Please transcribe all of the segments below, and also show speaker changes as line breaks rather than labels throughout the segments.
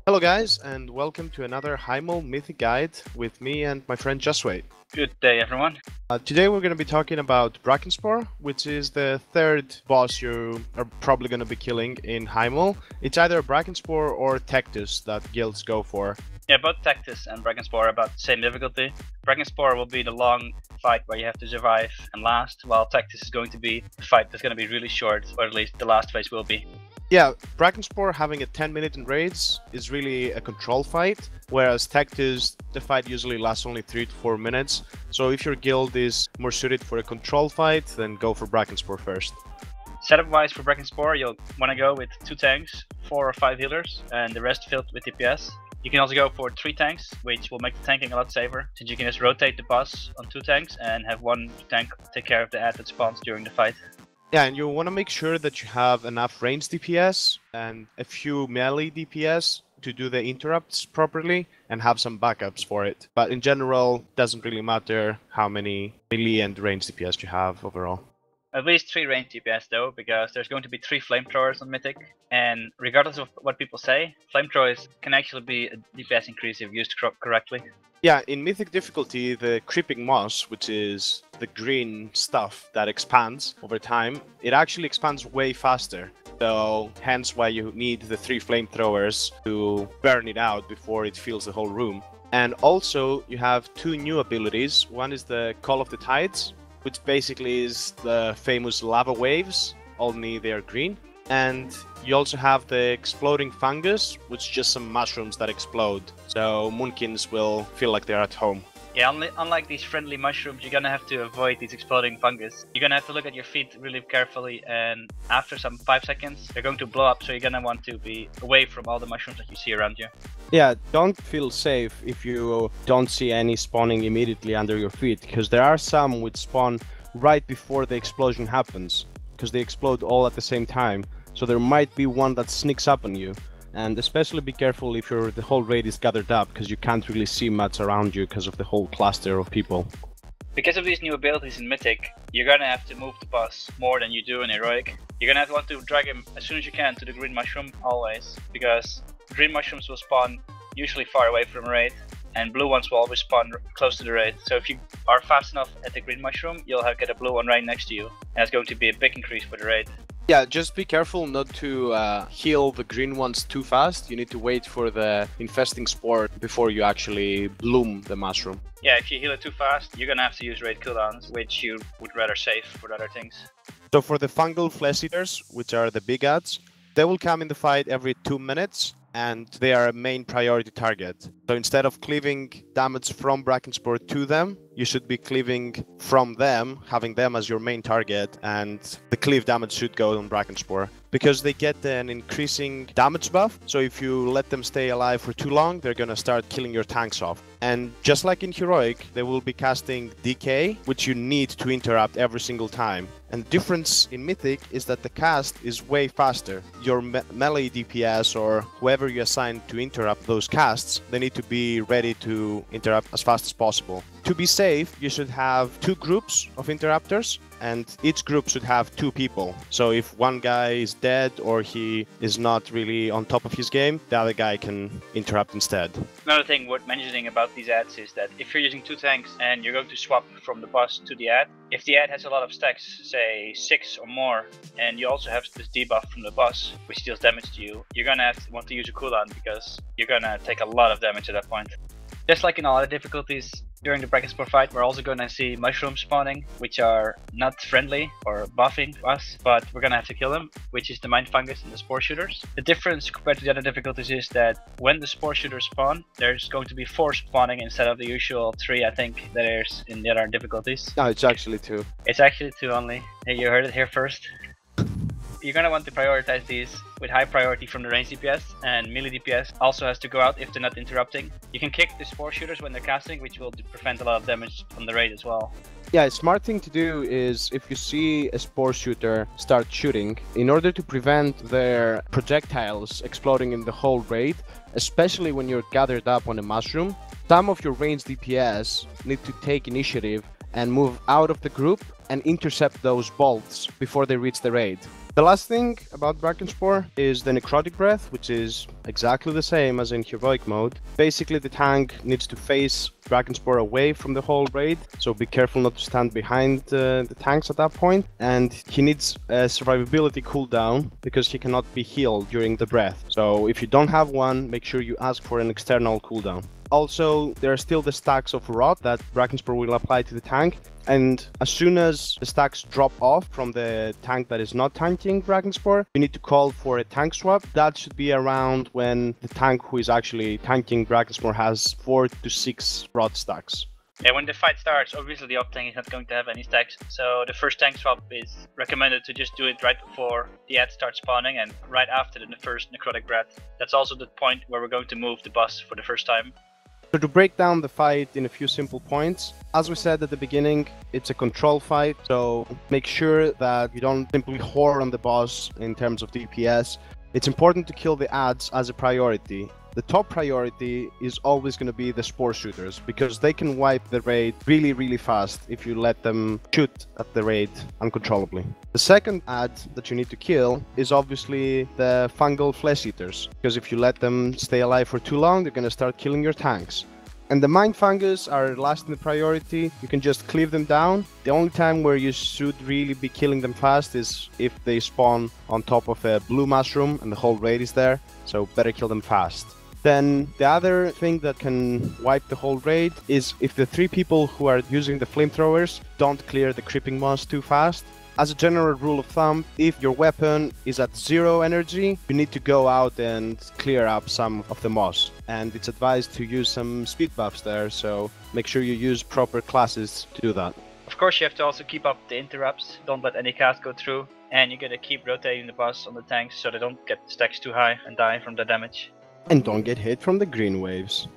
Hello guys, and welcome to another Hymal Mythic guide with me and my friend Josway.
Good day, everyone.
Today we're going to be talking about Brackenspore, which is the third boss you are probably going to be killing in Hymal. It's either Brackenspore or Tectus that guilds go for.
Yeah, both Tectus and Brackenspore are about the same difficulty. Brackenspore will be the long fight where you have to survive and last, while Tectus is going to be the fight that's going to be really short, or at least the last phase will be.
Yeah, Brackenspore having a 10-minute in raids is really a control fight, whereas Tectus, the fight usually lasts only 3 to 4 minutes. So if your guild is more suited for a control fight, then go for Brackenspore first.
Setup-wise for Brackenspore, you'll want to go with 2 tanks, 4 or 5 healers, and the rest filled with DPS. You can also go for 3 tanks, which will make the tanking a lot safer, since you can just rotate the boss on 2 tanks and have 1 tank take care of the ad that spawns during the fight.
Yeah, and you want to make sure that you have enough range DPS and a few melee DPS to do the interrupts properly and have some backups for it. But in general, it doesn't really matter how many melee and range DPS you have overall.
At least 3 range DPS though, because there's going to be 3 flamethrowers on Mythic, and regardless of what people say, flamethrowers can actually be a DPS increase if used correctly.
Yeah, in Mythic difficulty, the creeping moss, which is the green stuff that expands over time, it actually expands way faster. So hence why you need the 3 flamethrowers to burn it out before it fills the whole room. And also you have 2 new abilities. One is the Call of the Tides, which basically is the famous lava waves, only they are green. And you also have the exploding fungus, which is just some mushrooms that explode. So moonkins will feel like they're at home.
Yeah, unlike these friendly mushrooms, you're gonna have to avoid these exploding fungus. You're gonna have to look at your feet really carefully, and after some 5 seconds, they're going to blow up, so you're gonna want to be away from all the mushrooms that you see around you.
Yeah, don't feel safe if you don't see any spawning immediately under your feet, because there are some which spawn right before the explosion happens, because they explode all at the same time. So there might be one that sneaks up on you. And especially be careful if the whole raid is gathered up, because you can't really see much around you because of the whole cluster of people.
Because of these new abilities in Mythic, you're gonna have to move the boss more than you do in Heroic. You're gonna want to drag him as soon as you can to the green mushroom, always, because green mushrooms will spawn usually far away from raid, and blue ones will always spawn close to the raid. So if you are fast enough at the green mushroom, you'll get a blue one right next to you, and it's going to be a big increase for the raid.
Yeah, just be careful not to heal the green ones too fast. You need to wait for the infesting spore before you actually bloom the mushroom.
Yeah, if you heal it too fast, you're gonna have to use raid cooldowns, which you would rather save for other things.
So for the fungal flesh eaters, which are the big ads, they will come in the fight every 2 minutes, and they are a main priority target. So instead of cleaving damage from Brackenspore to them, you should be cleaving from them, having them as your main target, and the cleave damage should go on Brackenspore. Because they get an increasing damage buff, so if you let them stay alive for too long, they're gonna start killing your tanks off. And just like in Heroic, they will be casting Decay, which you need to interrupt every single time. And the difference in Mythic is that the cast is way faster. Your melee DPS or whoever you assign to interrupt those casts, they need to be ready to interrupt as fast as possible. To be safe, you should have 2 groups of interrupters, and each group should have 2 people. So if one guy is dead or he is not really on top of his game, the other guy can interrupt instead.
Another thing worth mentioning about these ads is that if you're using 2 tanks and you're going to swap from the boss to the ad, if the ad has a lot of stacks, say 6 or more, and you also have this debuff from the boss, which deals damage to you, you're gonna want to use a cooldown, because you're gonna take a lot of damage at that point. Just like in all other difficulties, during the Brackenspore fight, we're also going to see mushrooms spawning, which are not friendly or buffing us, but we're going to have to kill them, which is the mind fungus and the spore shooters. The difference compared to the other difficulties is that when the spore shooters spawn, there's going to be 4 spawning instead of the usual 3, I think, that there's in the other difficulties.
No, it's actually 2.
It's actually 2 only. Hey, you heard it here first. You're gonna want to prioritize these with high priority from the range DPS, and melee DPS also has to go out if they're not interrupting. You can kick the spore shooters when they're casting, which will prevent a lot of damage on the raid as well.
Yeah, a smart thing to do is if you see a spore shooter start shooting, in order to prevent their projectiles exploding in the whole raid, especially when you're gathered up on a mushroom, Some of your ranged DPS need to take initiative and move out of the group and intercept those bolts before they reach the raid. The last thing about Brackenspore is the Necrotic Breath, which is exactly the same as in Heroic mode. Basically, the tank needs to face Brackenspore away from the whole raid, so be careful not to stand behind the tanks at that point. And he needs a survivability cooldown because he cannot be healed during the breath. So if you don't have one, make sure you ask for an external cooldown. Also, there are still the stacks of rot that Brackenspore will apply to the tank. And as soon as the stacks drop off from the tank that is not tanking Brackenspore, you need to call for a tank swap. That should be around when the tank who is actually tanking Brackenspore has 4 to 6 rot stacks.
Yeah, when the fight starts, obviously the op tank is not going to have any stacks, so the first tank swap is recommended to just do it right before the ad starts spawning and right after the first Necrotic Breath. That's also the point where we're going to move the boss for the first time.
So to break down the fight in a few simple points, as we said at the beginning, it's a control fight, so make sure that you don't simply whore on the boss in terms of DPS. It's important to kill the ads as a priority. The top priority is always going to be the spore shooters, because they can wipe the raid really fast if you let them shoot at the raid uncontrollably. The second ad that you need to kill is obviously the fungal flesh eaters, because if you let them stay alive for too long, they're going to start killing your tanks. And the mind fungus are last in the priority. You can just cleave them down. The only time where you should really be killing them fast is if they spawn on top of a blue mushroom and the whole raid is there, so better kill them fast. Then the other thing that can wipe the whole raid is if the 3 people who are using the flamethrowers don't clear the creeping moss too fast. As a general rule of thumb, if your weapon is at 0 energy, you need to go out and clear up some of the moss. And it's advised to use some speed buffs there, so make sure you use proper classes to do that.
Of course, you have to also keep up the interrupts, don't let any cast go through, and you gotta keep rotating the boss on the tanks so they don't get stacks too high and die from the damage.
And don't get hit from the green waves.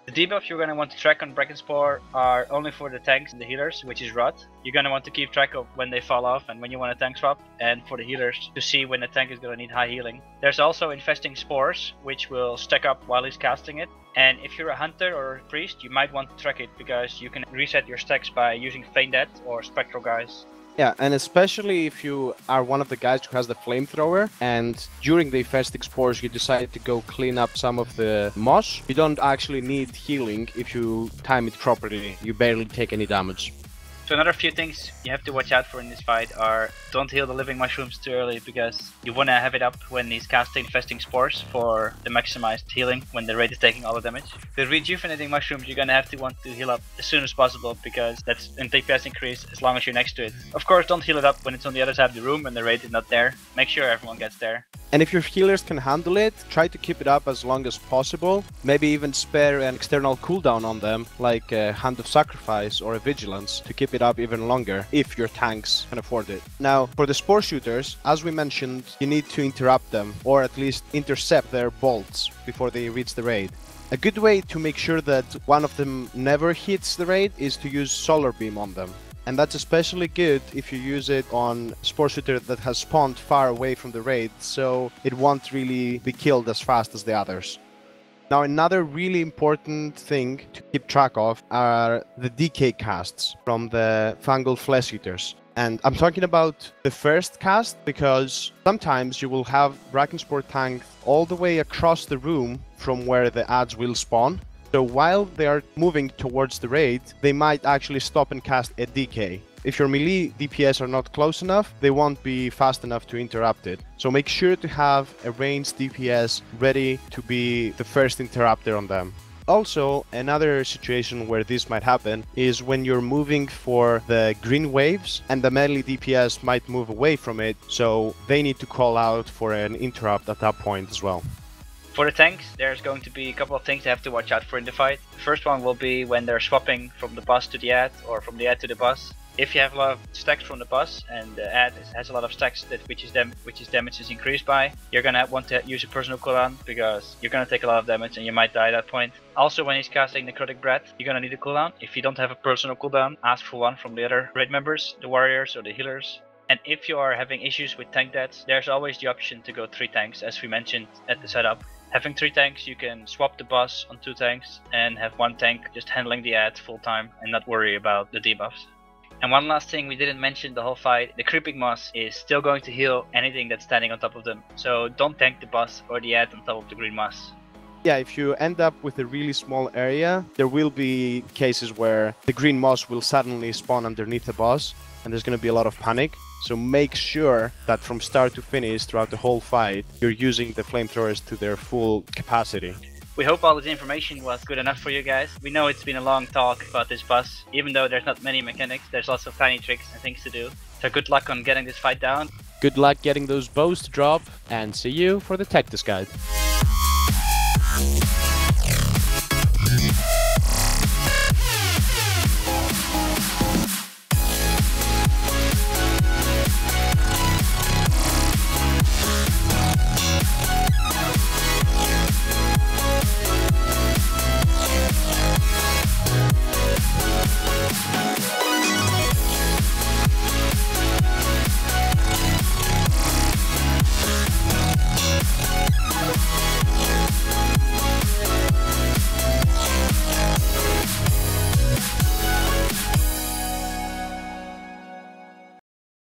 The debuffs you're going to want to track on Brackenspore are only for the tanks and the healers, which is rot. You're going to want to keep track of when they fall off and when you want to tank swap, and for the healers to see when the tank is going to need high healing. There's also infesting spores, which will stack up while he's casting it. And if you're a hunter or a priest, you might want to track it because you can reset your stacks by using Feign Death or Spectral Guys.
Yeah, and especially if you are one of the guys who has the flamethrower and during the infesting spores you decide to go clean up some of the moss, you don't actually need healing if you time it properly. You barely take any damage.
So another few things you have to watch out for in this fight are don't heal the living mushrooms too early because you want to have it up when he's casting infesting spores for the maximized healing when the raid is taking all the damage. The rejuvenating mushrooms you're gonna have to want to heal up as soon as possible because that's an DPS increase as long as you're next to it. Of course, don't heal it up when it's on the other side of the room and the raid is not there. Make sure everyone gets there.
And if your healers can handle it, try to keep it up as long as possible. Maybe even spare an external cooldown on them, like a Hand of Sacrifice or a Vigilance, to keep it up even longer, if your tanks can afford it. Now, for the spore shooters, as we mentioned, you need to interrupt them, or at least intercept their bolts before they reach the raid. A good way to make sure that one of them never hits the raid is to use Solar Beam on them. And that's especially good if you use it on a spore shooter that has spawned far away from the raid, so it won't really be killed as fast as the others. Now, another really important thing to keep track of are the decay casts from the fungal flesh eaters. And I'm talking about the first cast because sometimes you will have Brackenspore tank all the way across the room from where the ads will spawn. So while they are moving towards the raid, they might actually stop and cast a decay. If your melee DPS are not close enough, they won't be fast enough to interrupt it. So make sure to have a ranged DPS ready to be the first interrupter on them. Also, another situation where this might happen is when you're moving for the green waves and the melee DPS might move away from it, so they need to call out for an interrupt at that point as well.
For the tanks, there's going to be a couple of things they have to watch out for in the fight. The first one will be when they're swapping from the boss to the ad or from the ad to the boss. If you have a lot of stacks from the boss and the ad has a lot of stacks that which damage is increased by, you're gonna want to use a personal cooldown because you're gonna take a lot of damage and you might die at that point. Also, when he's casting Necrotic Breath, you're gonna need a cooldown. If you don't have a personal cooldown, ask for one from the other raid members, the warriors or the healers. And if you are having issues with tank deaths, there's always the option to go 3 tanks as we mentioned at the setup. Having 3 tanks, you can swap the boss on 2 tanks and have 1 tank just handling the ad full time and not worry about the debuffs. And one last thing we didn't mention the whole fight, the creeping moss is still going to heal anything that's standing on top of them. So don't tank the boss or the ad on top of the green moss.
Yeah, if you end up with a really small area, there will be cases where the green moss will suddenly spawn underneath the boss, and there's going to be a lot of panic. So make sure that from start to finish, throughout the whole fight, you're using the flamethrowers to their full capacity.
We hope all this information was good enough for you guys. We know it's been a long talk about this boss. Even though there's not many mechanics, there's lots of tiny tricks and things to do. So good luck on getting this fight down.
Good luck getting those bows to drop, and see you for the Tactics Guide.